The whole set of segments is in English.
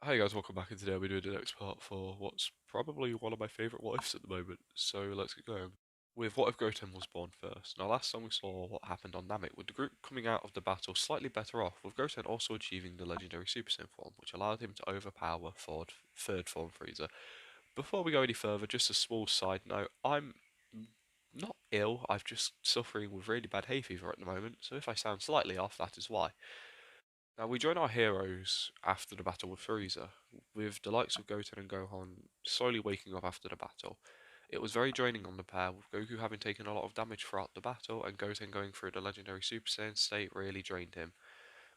Hey guys, welcome back, and today we're doing the next part for what's probably one of my favourite what ifs at the moment. So let's get going. With what if Goten was born first? Now last time we saw what happened on Namek, with the group coming out of the battle slightly better off, with Goten also achieving the legendary Super Saiyan form, which allowed him to overpower third form Frieza. Before we go any further, just a small side note, I'm not ill, I'm just suffering with really bad hay fever at the moment, so if I sound slightly off, that is why. Now we join our heroes after the battle with Frieza, with the likes of Goten and Gohan slowly waking up after the battle. It was very draining on the pair, with Goku having taken a lot of damage throughout the battle, and Goten going through the legendary Super Saiyan state really drained him.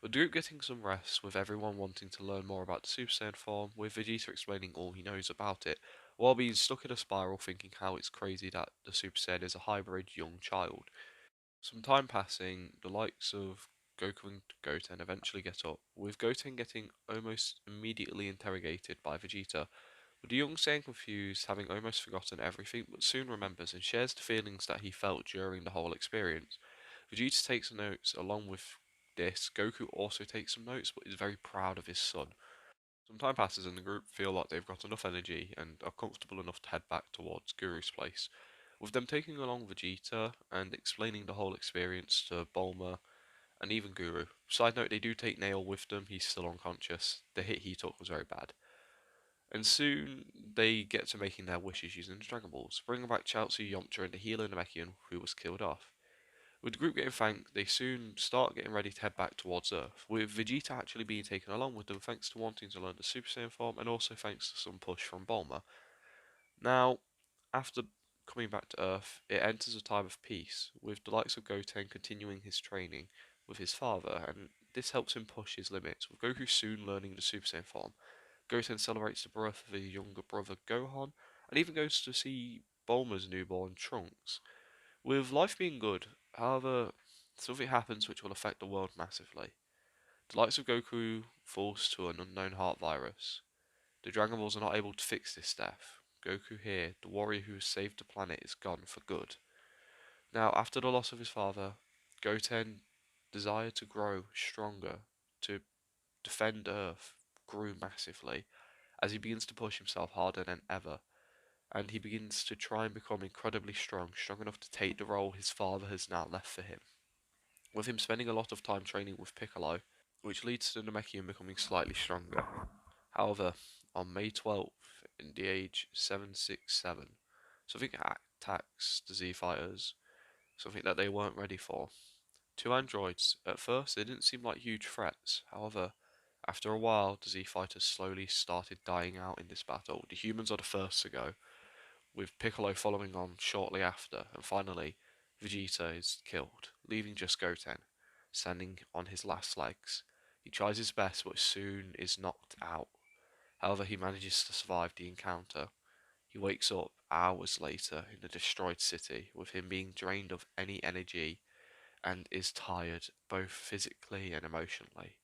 With the group getting some rest, with everyone wanting to learn more about the Super Saiyan form, with Vegeta explaining all he knows about it, while being stuck in a spiral thinking how it's crazy that the Super Saiyan is a hybrid young child. Some time passing, the likes of Goku and Goten eventually get up, with Goten getting almost immediately interrogated by Vegeta, with the young Saiyan confused, having almost forgotten everything, but soon remembers and shares the feelings that he felt during the whole experience. Vegeta takes notes along with this. Goku also takes some notes, but is very proud of his son. Some time passes and the group feel like they've got enough energy and are comfortable enough to head back towards Guru's place, with them taking along Vegeta and explaining the whole experience to Bulma and even Guru. Side note, they do take Nail with them, he's still unconscious. The hit he took was very bad. And soon they get to making their wishes using the Dragon Balls, bringing back Chaozu, Yamcha and the healer Namekian who was killed off. With the group getting thanked, they soon start getting ready to head back towards Earth, with Vegeta actually being taken along with them thanks to wanting to learn the Super Saiyan form and also thanks to some push from Bulma. Now, after coming back to Earth, it enters a time of peace, with the likes of Goten continuing his training with his father, and this helps him push his limits, with Goku soon learning the Super Saiyan form. Goten celebrates the birth of his younger brother Gohan, and even goes to see Bulma's newborn Trunks. With life being good, however, something happens which will affect the world massively. The likes of Goku falls to an unknown heart virus. The Dragon Balls are not able to fix this death. Goku here, the warrior who has saved the planet, is gone for good. Now, after the loss of his father, Goten desire to grow stronger, to defend Earth, grew massively, as he begins to push himself harder than ever, and he begins to try and become incredibly strong, strong enough to take the role his father has now left for him. With him spending a lot of time training with Piccolo, which leads to Namekian becoming slightly stronger. However, on May 12th, in the age 767, something attacks the Z Fighters, something that they weren't ready for. Two androids, at first they didn't seem like huge threats, however, after a while the Z Fighters slowly started dying out in this battle. The humans are the first to go, with Piccolo following on shortly after, and finally Vegeta is killed, leaving just Goten, standing on his last legs. He tries his best but soon is knocked out. However, he manages to survive the encounter. He wakes up hours later in a destroyed city, with him being drained of any energy and is tired both physically and emotionally.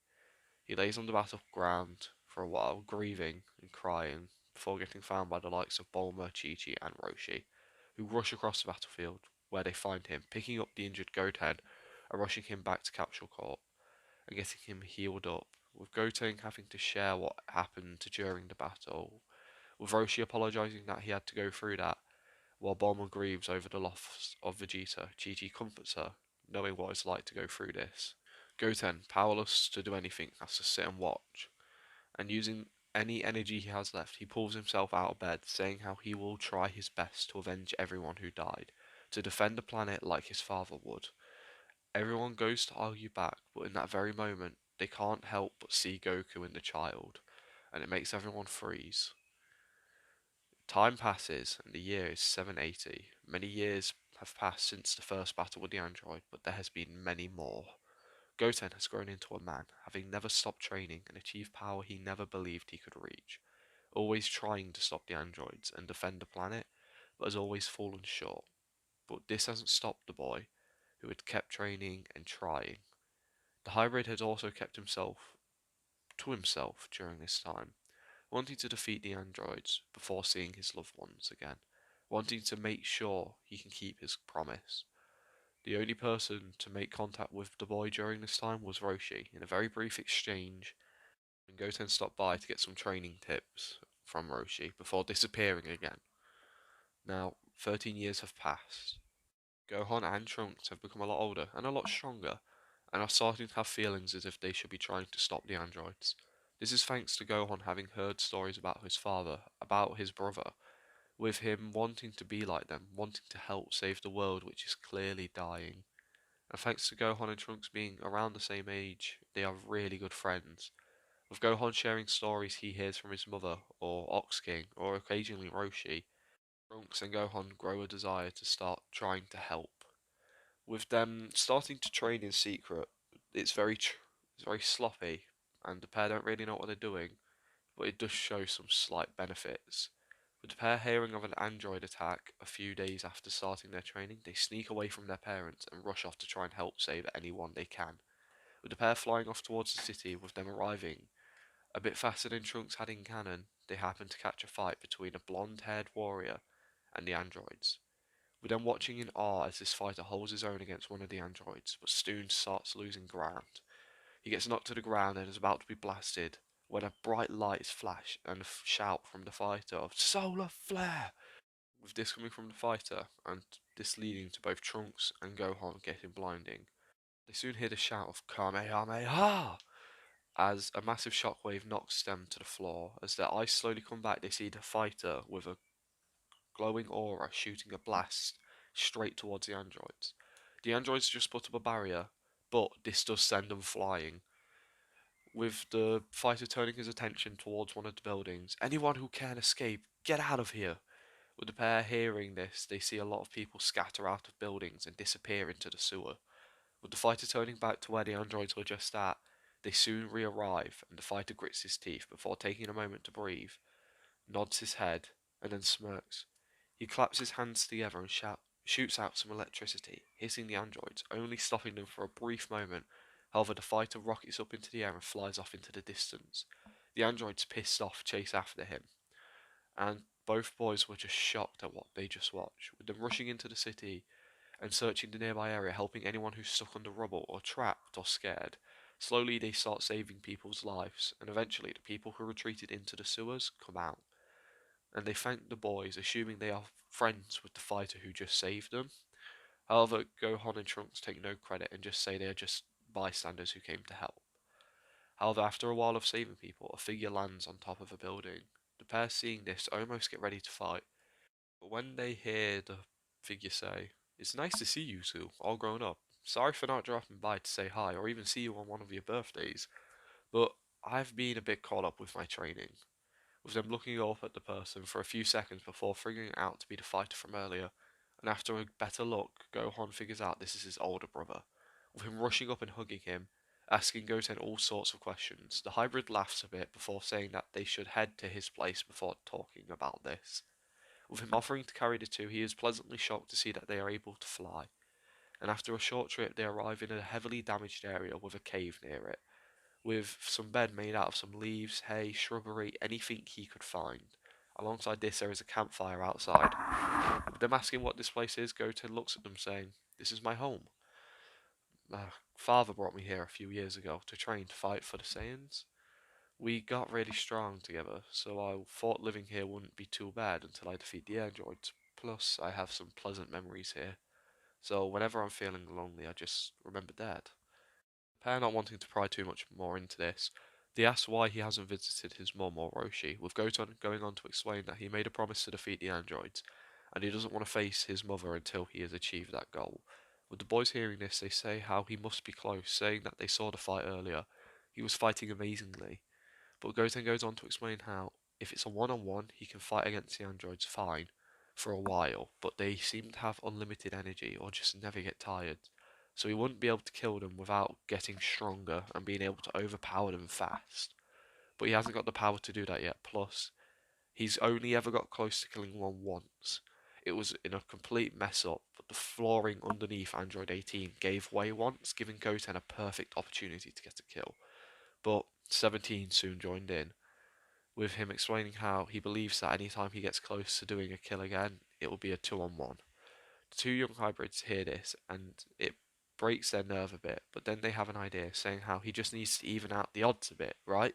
He lays on the battleground for a while, grieving and crying, before getting found by the likes of Bulma, Chi-Chi and Roshi, who rush across the battlefield, where they find him, picking up the injured Goten and rushing him back to Capsule Corp and getting him healed up, with Goten having to share what happened during the battle, with Roshi apologising that he had to go through that, while Bulma grieves over the loss of Vegeta. Chi-Chi comforts her, knowing what it's like to go through this. Goten, powerless to do anything, has to sit and watch, and using any energy he has left, he pulls himself out of bed, saying how he will try his best to avenge everyone who died, to defend the planet like his father would. Everyone goes to argue back, but in that very moment, they can't help but see Goku and the child, and it makes everyone freeze. Time passes, and the year is 780. Many years have passed since the first battle with the android, but there has been many more. Goten has grown into a man, having never stopped training and achieved power he never believed he could reach, always trying to stop the androids and defend the planet, but has always fallen short. But this hasn't stopped the boy, who had kept training and trying. The hybrid had also kept himself to himself during this time, wanting to defeat the androids before seeing his loved ones again, wanting to make sure he can keep his promise. The only person to make contact with the boy during this time was Roshi, in a very brief exchange, and Goten stopped by to get some training tips from Roshi before disappearing again. Now, 13 years have passed. Gohan and Trunks have become a lot older and a lot stronger, and are starting to have feelings as if they should be trying to stop the androids. This is thanks to Gohan having heard stories about his father, about his brother, with him wanting to be like them, wanting to help save the world which is clearly dying. And thanks to Gohan and Trunks being around the same age, they are really good friends. With Gohan sharing stories he hears from his mother, or Ox King, or occasionally Roshi, Trunks and Gohan grow a desire to start trying to help. With them starting to train in secret, it's it's very sloppy, and the pair don't really know what they're doing, but it does show some slight benefits. With the pair hearing of an android attack a few days after starting their training, they sneak away from their parents and rush off to try and help save anyone they can. With the pair flying off towards the city, with them arriving a bit faster than Trunks had in canon, they happen to catch a fight between a blonde-haired warrior and the androids. With them watching in awe as this fighter holds his own against one of the androids, but soon starts losing ground. He gets knocked to the ground and is about to be blasted when a bright light is flashed and a shout from the fighter of "Solar Flare!" With this coming from the fighter, and this leading to both Trunks and Gohan getting blinding. They soon hear the shout of Kamehameha as a massive shockwave knocks them to the floor. As their eyes slowly come back, they see the fighter with a glowing aura shooting a blast straight towards the androids. The androids just put up a barrier, but this does send them flying. With the fighter turning his attention towards one of the buildings, anyone who can escape, get out of here! With the pair hearing this, they see a lot of people scatter out of buildings and disappear into the sewer. With the fighter turning back to where the androids were just at, they soon re-arrive, and the fighter grits his teeth before taking a moment to breathe, nods his head, and then smirks. He claps his hands together and shoots out some electricity, hitting the androids, only stopping them for a brief moment. However, the fighter rockets up into the air and flies off into the distance. The androids, pissed off, chase after him, and both boys were just shocked at what they just watched, with them rushing into the city and searching the nearby area, helping anyone who's stuck under rubble or trapped or scared. Slowly, they start saving people's lives, and eventually, the people who retreated into the sewers come out, and they thank the boys, assuming they are friends with the fighter who just saved them. However, Gohan and Trunks take no credit and just say they are just bystanders who came to help. However, after a while of saving people, a figure lands on top of a building. The pair, seeing this, almost get ready to fight, but when they hear the figure say, "It's nice to see you two, all grown up. Sorry for not dropping by to say hi or even see you on one of your birthdays, but I've been a bit caught up with my training." With them looking up at the person for a few seconds before figuring it out to be the fighter from earlier, and after a better look, Gohan figures out this is his older brother. With him rushing up and hugging him, asking Goten all sorts of questions, the hybrid laughs a bit before saying that they should head to his place before talking about this. With him offering to carry the two, he is pleasantly shocked to see that they are able to fly, and after a short trip they arrive in a heavily damaged area with a cave near it, with some bed made out of some leaves, hay, shrubbery, anything he could find. Alongside this there is a campfire outside. With them asking what this place is, Goten looks at them saying, "This is my home. My father brought me here a few years ago to train to fight for the Saiyans. We got really strong together, so I thought living here wouldn't be too bad until I defeat the androids. Plus, I have some pleasant memories here. So whenever I'm feeling lonely, I just remember Dad." Per not wanting to pry too much more into this, they ask why he hasn't visited his mum or Roshi, with Goten going on to explain that he made a promise to defeat the androids, and he doesn't want to face his mother until he has achieved that goal. With the boys hearing this, they say how he must be close, saying that they saw the fight earlier. He was fighting amazingly, but Goten goes on to explain how, if it's a one-on-one, he can fight against the androids fine for a while, but they seem to have unlimited energy or just never get tired. So he wouldn't be able to kill them without getting stronger and being able to overpower them fast. But he hasn't got the power to do that yet. Plus, he's only ever got close to killing one once. It was in a complete mess up, but the flooring underneath Android 18 gave way once, giving Goten a perfect opportunity to get a kill. But 17 soon joined in, with him explaining how he believes that anytime he gets close to doing a kill again, it will be a 2-on-1. The two young hybrids hear this, and it breaks their nerve a bit, but then they have an idea, saying how he just needs to even out the odds a bit, right?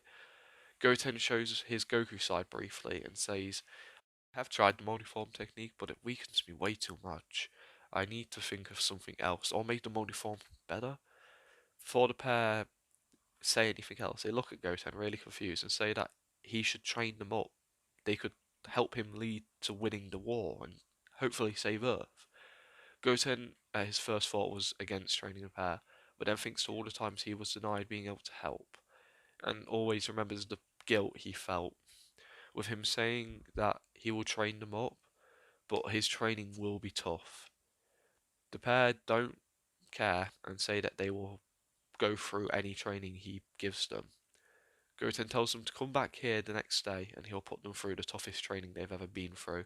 Goten shows his Goku side briefly and says, I have tried the multiform technique, but it weakens me way too much. I need to think of something else, or make the multiform better. Before the pair say anything else, they look at Goten really confused and say that he should train them up. They could help him lead to winning the war and hopefully save Earth. Goten, his first thought was against training the pair, but then thinks to all the times he was denied being able to help, and always remembers the guilt he felt with him saying that he will train them up, but his training will be tough. The pair don't care and say that they will go through any training he gives them. Goten tells them to come back here the next day and he'll put them through the toughest training they've ever been through.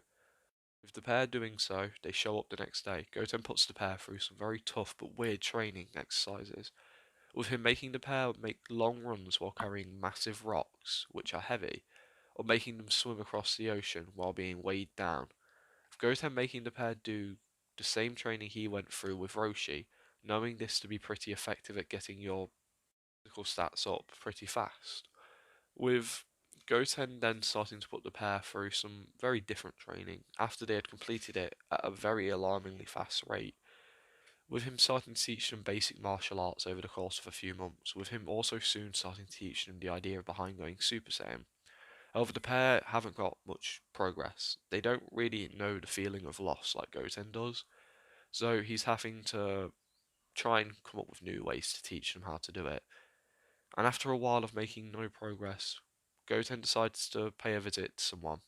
With the pair doing so, they show up the next day. Goten puts the pair through some very tough but weird training exercises, with him making the pair make long runs while carrying massive rocks, which are heavy, or making them swim across the ocean while being weighed down. With Goten making the pair do the same training he went through with Roshi, knowing this to be pretty effective at getting your physical stats up pretty fast. With Goten then starting to put the pair through some very different training after they had completed it at a very alarmingly fast rate, with him starting to teach them basic martial arts over the course of a few months, with him also soon starting to teach them the idea behind going Super Saiyan. However, the pair haven't got much progress. They don't really know the feeling of loss like Goten does, so he's having to try and come up with new ways to teach them how to do it. And after a while of making no progress, Goten decides to pay a visit to someone.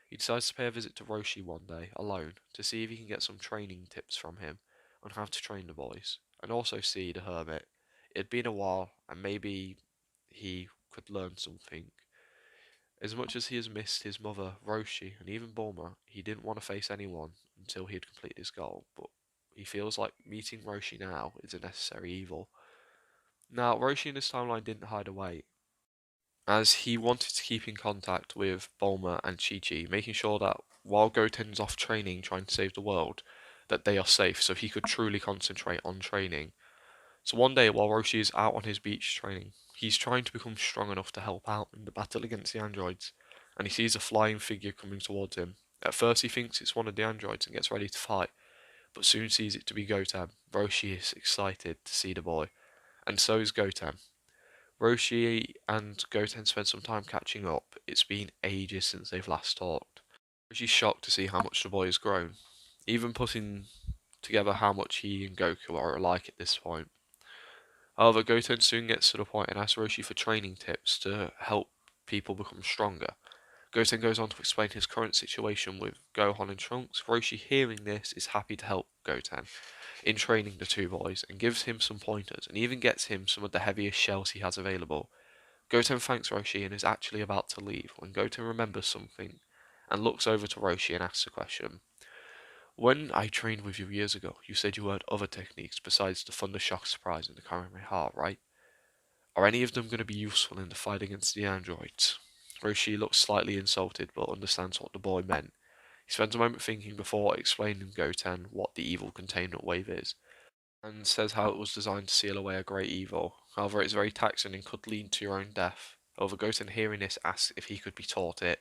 He decides to pay a visit to Roshi one day, alone, to see if he can get some training tips from him on how to train the boys, and also see the hermit. It had been a while, and maybe he could learn something. As much as he has missed his mother, Roshi, and even Bulma, he didn't want to face anyone until he had completed his goal, but he feels like meeting Roshi now is a necessary evil. Now, Roshi in his timeline didn't hide away, as he wanted to keep in contact with Bulma and Chi-Chi, making sure that while Goten's off training trying to save the world, that they are safe so he could truly concentrate on training. So one day while Roshi is out on his beach training, he's trying to become strong enough to help out in the battle against the androids, and he sees a flying figure coming towards him. At first he thinks it's one of the androids and gets ready to fight, but soon sees it to be Goten. Roshi is excited to see the boy, and so is Goten. Roshi and Goten spend some time catching up. It's been ages since they've last talked. Roshi's shocked to see how much the boy has grown, even putting together how much he and Goku are alike at this point. However, Goten soon gets to the point and asks Roshi for training tips to help people become stronger. Goten goes on to explain his current situation with Gohan and Trunks. Roshi, hearing this, is happy to help Goten in training the two boys and gives him some pointers and even gets him some of the heaviest shells he has available. Goten thanks Roshi and is actually about to leave when Goten remembers something and looks over to Roshi and asks a question. When I trained with you years ago, you said you had other techniques besides the Thunder Shock Surprise and the Kamehameha, right? Are any of them going to be useful in the fight against the androids? Roshi looks slightly insulted but understands what the boy meant. He spends a moment thinking before explaining to Goten what the evil containment wave is, and says how it was designed to seal away a great evil. However, it's very taxing and could lead to your own death. However, Goten hearing this asks if he could be taught it.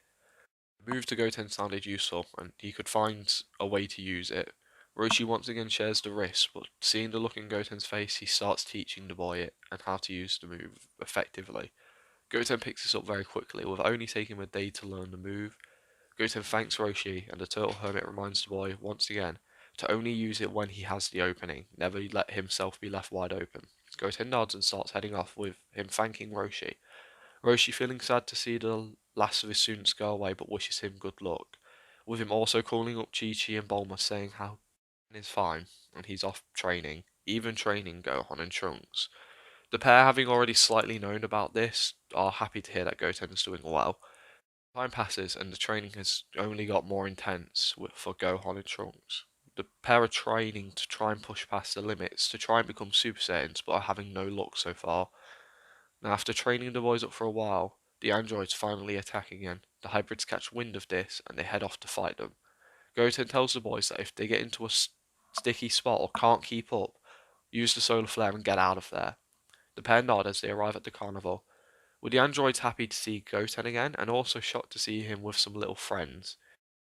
The move to Goten sounded useful, and he could find a way to use it. Roshi once again shares the risk, but seeing the look in Goten's face, he starts teaching the boy it and how to use the move effectively. Goten picks this up very quickly, with only taking him a day to learn the move. Goten thanks Roshi, and the Turtle Hermit reminds the boy, once again, to only use it when he has the opening, never let himself be left wide open. Goten nods and starts heading off, with him thanking Roshi. Roshi feeling sad to see the last of his students go away, but wishes him good luck, with him also calling up Chi-Chi and Bulma saying how Goten is fine, and he's off training, even training Gohan and Trunks. The pair, having already slightly known about this, are happy to hear that Goten is doing well. Time passes and the training has only got more intense for Gohan and Trunks. The pair are training to try and push past the limits to try and become Super Saiyans, but are having no luck so far. Now, after training the boys up for a while, the androids finally attack again. The hybrids catch wind of this and they head off to fight them. Goten tells the boys that if they get into a sticky spot or can't keep up, use the solar flare and get out of there. The pair nod as they arrive at the carnival, With the androids happy to see Goten again, and also shocked to see him with some little friends.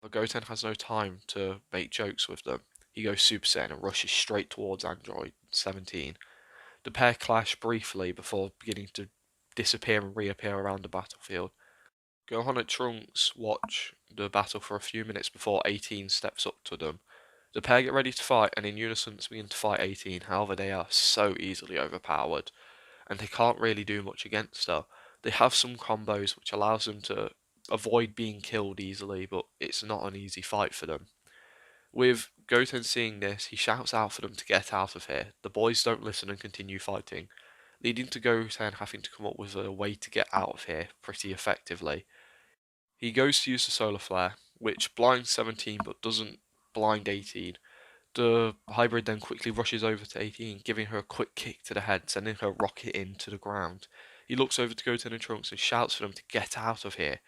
But Goten has no time to make jokes with them. He goes Super Saiyan and rushes straight towards Android 17. The pair clash briefly before beginning to disappear and reappear around the battlefield. Gohan and Trunks watch the battle for a few minutes before 18 steps up to them. The pair get ready to fight and in unison begin to fight 18, however they are so easily overpowered and they can't really do much against her. They have some combos which allows them to avoid being killed easily, but it's not an easy fight for them. With Goten seeing this, he shouts out for them to get out of here. The boys don't listen and continue fighting, leading to Goten having to come up with a way to get out of here pretty effectively. He goes to use the solar flare, which blinds 17 but doesn't blind 18. The hybrid then quickly rushes over to 18, giving her a quick kick to the head, sending her rocket into the ground. He looks over to Goten and Trunks and shouts for them to get out of here.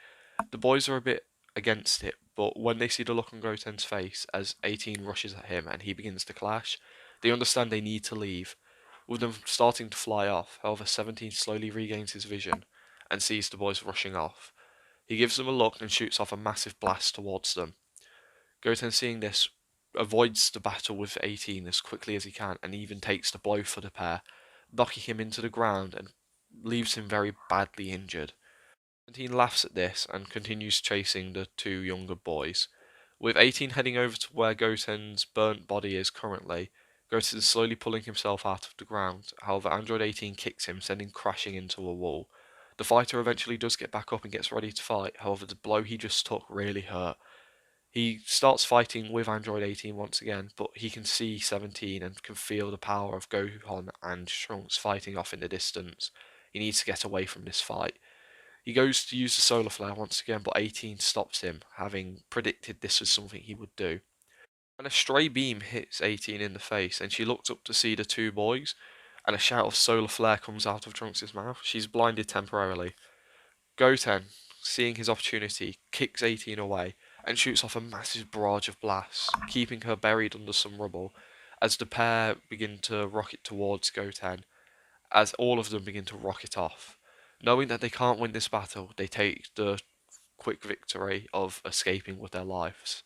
The boys are a bit against it, but when they see the look on Goten's face as 18 rushes at him and he begins to clash, they understand they need to leave. With them starting to fly off, however, 17 slowly regains his vision and sees the boys rushing off. He gives them a look and shoots off a massive blast towards them. Goten, seeing this, avoids the battle with 18 as quickly as he can and even takes the blow for the pair, knocking him into the ground and leaves him very badly injured. 17 laughs at this and continues chasing the two younger boys. With 18 heading over to where Goten's burnt body is currently, Goten is slowly pulling himself out of the ground. However, Android 18 kicks him, sending crashing into a wall. The fighter eventually does get back up and gets ready to fight, however the blow he just took really hurt. He starts fighting with Android 18 once again, but he can see 17 and can feel the power of Gohan and Trunks fighting off in the distance. He needs to get away from this fight. He goes to use the solar flare once again, but 18 stops him, having predicted this was something he would do. And a stray beam hits 18 in the face, and she looks up to see the two boys, and a shout of solar flare comes out of Trunks' mouth. She's blinded temporarily. Goten, seeing his opportunity, kicks 18 away and shoots off a massive barrage of blasts, keeping her buried under some rubble as the pair begin to rocket towards Goten, as all of them begin to rocket off. Knowing that they can't win this battle, they take the quick victory of escaping with their lives.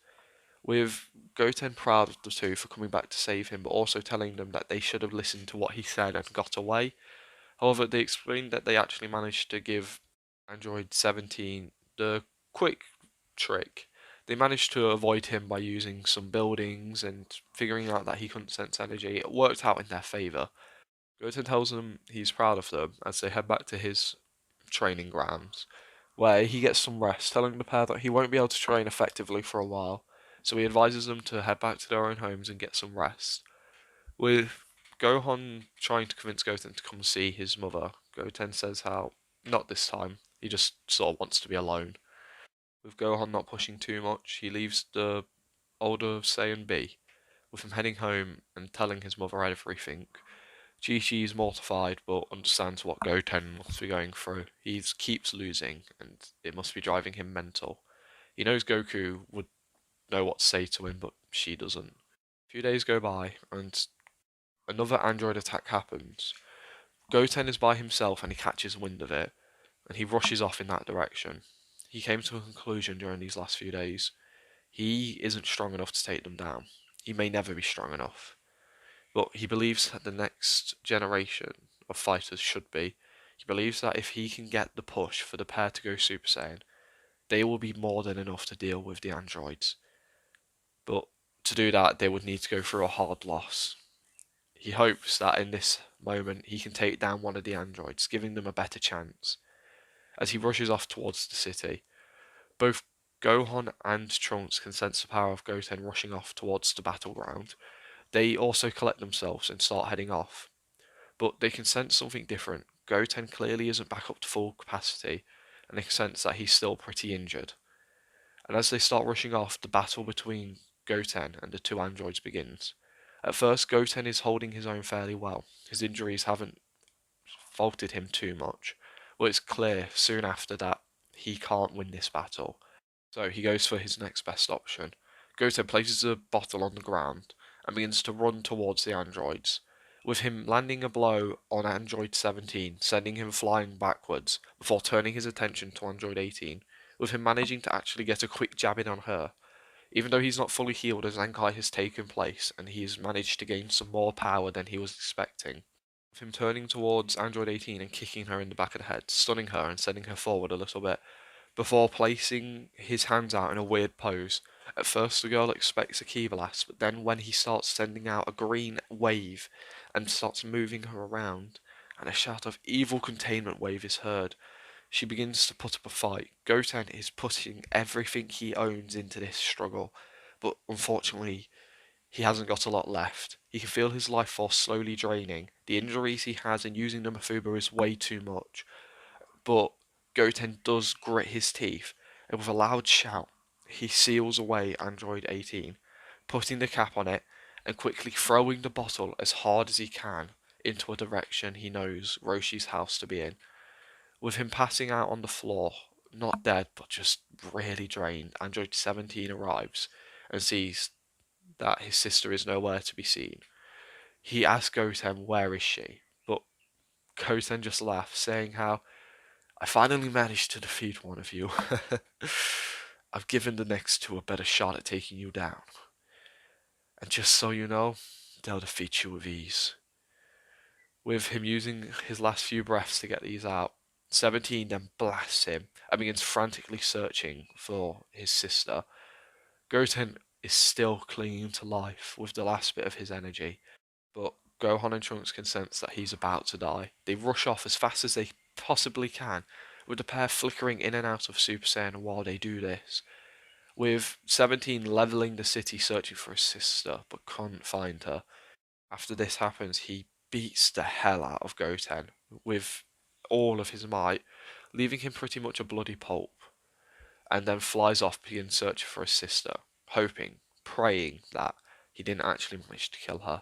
With Goten proud of the two for coming back to save him, but also telling them that they should have listened to what he said and got away. However, they explained that they actually managed to give Android 17 the quick trick. They managed to avoid him by using some buildings and figuring out that he couldn't sense energy. It worked out in their favour. Goten tells them he's proud of them as they head back to his training grounds, where he gets some rest, telling the pair that he won't be able to train effectively for a while, so he advises them to head back to their own homes and get some rest. With Gohan trying to convince Goten to come see his mother, Goten says how, not this time, he just sort of wants to be alone. With Gohan not pushing too much, he leaves the older Saiyan be, with him heading home and telling his mother everything. Chi-Chi is mortified but understands what Goten must be going through. He keeps losing and it must be driving him mental. He knows Goku would know what to say to him, but she doesn't. A few days go by and another android attack happens. Goten is by himself and he catches wind of it, and he rushes off in that direction. He came to a conclusion during these last few days. He isn't strong enough to take them down. He may never be strong enough. But he believes that the next generation of fighters should be. He believes that if he can get the push for the pair to go Super Saiyan, they will be more than enough to deal with the androids. But to do that, they would need to go through a hard loss. He hopes that in this moment he can take down one of the androids, giving them a better chance. As he rushes off towards the city, both Gohan and Trunks can sense the power of Goten rushing off towards the battleground. They also collect themselves and start heading off, but they can sense something different. Goten clearly isn't back up to full capacity, and they can sense that he's still pretty injured. And as they start rushing off, the battle between Goten and the two androids begins. At first, Goten is holding his own fairly well. His injuries haven't faulted him too much, but it's clear soon after that he can't win this battle. So he goes for his next best option. Goten places a bottle on the ground and begins to run towards the androids. with him landing a blow on Android 17, sending him flying backwards, before turning his attention to Android 18, with him managing to actually get a quick jab in on her. Even though he's not fully healed, a Zenkai has taken place, and he's managed to gain some more power than he was expecting. With him turning towards Android 18 and kicking her in the back of the head, stunning her and sending her forward a little bit, before placing his hands out in a weird pose. At first, the girl expects a key blast, but then when he starts sending out a green wave and starts moving her around, and a shout of evil containment wave is heard, she begins to put up a fight. Goten is putting everything he owns into this struggle, but unfortunately, he hasn't got a lot left. He can feel his life force slowly draining. The injuries he has in using the Mafuba is way too much. But Goten does grit his teeth, and with a loud shout, he seals away Android 18, putting the cap on it and quickly throwing the bottle as hard as he can into a direction he knows Roshi's house to be in. With him passing out on the floor, not dead but just really drained, Android 17 arrives and sees that his sister is nowhere to be seen. He asks Goten where is she, but Goten just laughs, saying how I finally managed to defeat one of you. I've given the next two a better shot at taking you down. And just so you know, they'll defeat you with ease. With him using his last few breaths to get these out, 17 then blasts him and begins frantically searching for his sister. Goten is still clinging to life with the last bit of his energy, but Gohan and Trunks can sense that he's about to die. They rush off as fast as they possibly can, with the pair flickering in and out of Super Saiyan while they do this. With 17 leveling the city searching for his sister, but can't find her. After this happens, he beats the hell out of Goten with all of his might, leaving him pretty much a bloody pulp, and then flies off in search for his sister, hoping, praying that he didn't actually manage to kill her.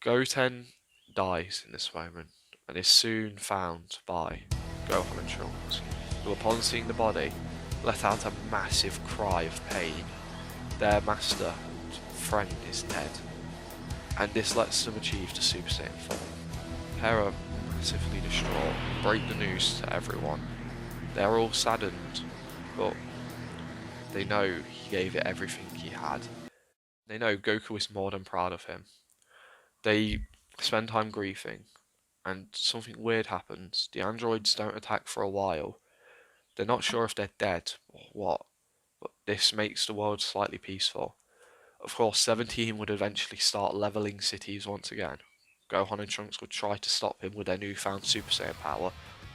Goten dies in this moment and is soon found by Gohan and Trunks, who upon seeing the body let out a massive cry of pain. Their master and friend is dead, and this lets them achieve the Super Saiyan form. Hera, massively distraught, break the news to everyone. They're all saddened, but they know he gave it everything he had. They know Goku is more than proud of him. They spend time grieving, and something weird happens. The androids don't attack for a while. They're not sure if they're dead or what, but this makes the world slightly peaceful. Of course, 17 would eventually start leveling cities once again. Gohan and Trunks would try to stop him with their newfound Super Saiyan power,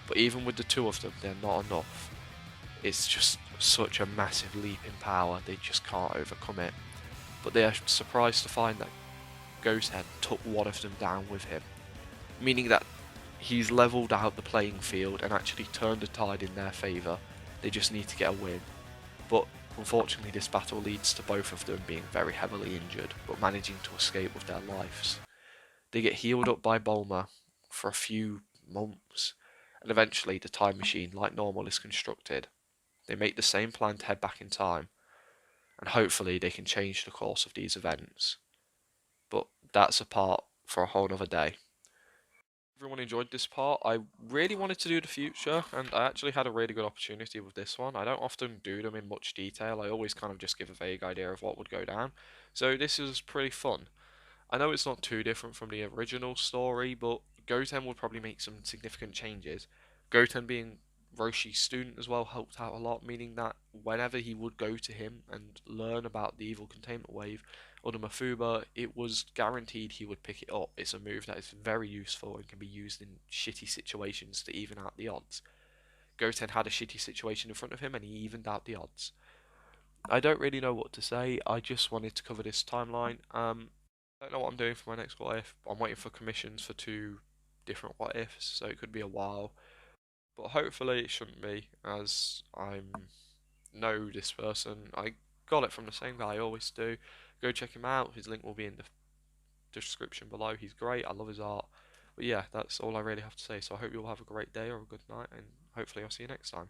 but even with the two of them, they're not enough. It's just such a massive leap in power, they just can't overcome it. But they are surprised to find that Goten took one of them down with him, meaning that he's leveled out the playing field and actually turned the tide in their favour. They just need to get a win. But unfortunately, this battle leads to both of them being very heavily injured, but managing to escape with their lives. They get healed up by Bulma for a few months, and eventually the time machine, like normal, is constructed. They make the same plan to head back in time, and hopefully they can change the course of these events. But that's a part for a whole other day. Everyone enjoyed this part. I really wanted to do the future, and I actually had a really good opportunity with this one. I don't often do them in much detail. I always kind of just give a vague idea of what would go down. So this is pretty fun. I know it's not too different from the original story, but Goten would probably make some significant changes. Goten being Roshi's student as well helped out a lot, meaning that whenever he would go to him and learn about the evil containment wave or the Mafuba, it was guaranteed he would pick it up. It's a move that is very useful and can be used in shitty situations to even out the odds. Goten had a shitty situation in front of him and he evened out the odds. I don't really know what to say. I just wanted to cover this timeline. I don't know what I'm doing for my next what if. I'm waiting for commissions for two different what ifs, so it could be a while. But hopefully it shouldn't be, as I know this person. I got it from the same guy I always do. Go check him out. His link will be in the description below. He's great. I love his art. But yeah, that's all I really have to say. So I hope you all have a great day or a good night, and hopefully I'll see you next time.